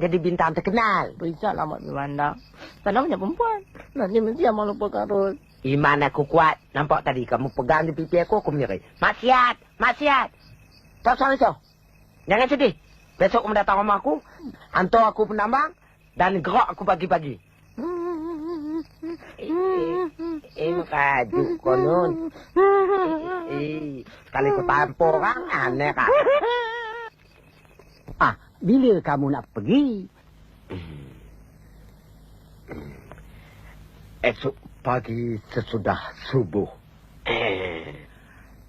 jadi bintang terkenal. Bisa lah mak memandang. Sana punya perempuan. Nanti mesti yang malu perkarut. Iman aku kuat. Nampak tadi kamu pegang di pipi aku menyeri. Maksiat. Tahu sama itu? Jangan sedih. Besok kamu datang rumah aku. Hantar aku penambang. Dan gerak aku pagi-pagi. Merajuk konon. Sekali ku tampuk orang, aneh kan? Bila kamu nak pergi? Esok pagi sesudah subuh.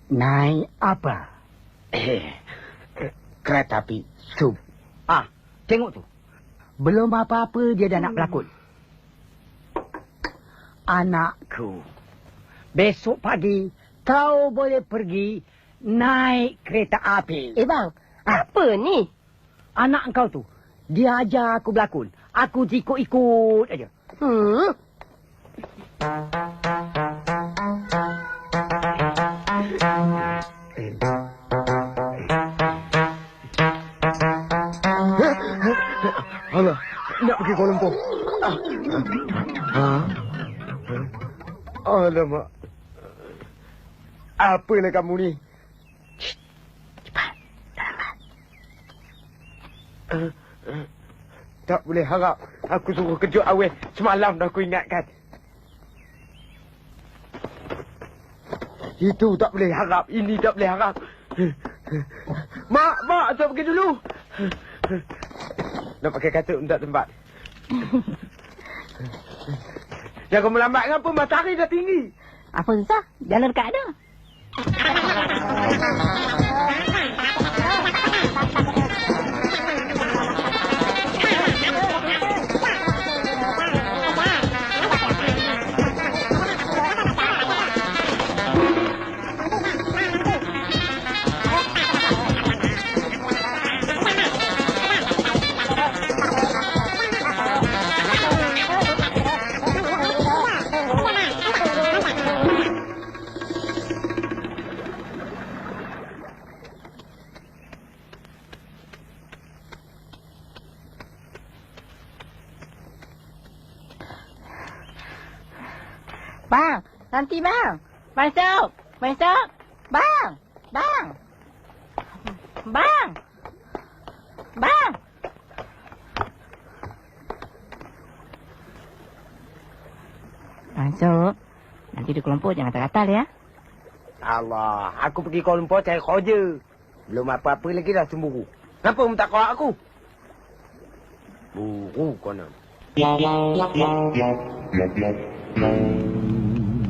Naik apa? Kereta api sub. Tengok tu. Belum apa-apa dia dah nak berlakon. Anakku, besok pagi kau boleh pergi naik kereta api. Bang, apa ni? Anak kau tu, dia ajar aku berlakon. Aku ikut-ikut aja. Alah, nak pergi Kuala Lumpur. Alamak. Apalah kamu ni? Tak boleh harap. Aku suruh kejut awal. Semalam dah aku ingatkan. Itu tak boleh harap. Ini tak boleh harap. Mak, saya pergi dulu. Nak pakai katuk untuk tempat. Jangan melambat ngapa, matahari dah tinggi. Apa susah? Jalan dekat ada. Bang, nanti bang. Masuk. Bang. Masuk. Nanti di Kuala Lumpur jangan terkatal ya. Allah, aku pergi Kuala Lumpur cari kerja. Belum apa-apa lagi dah cemburu. Kenapa minta kau aku? Buru konon.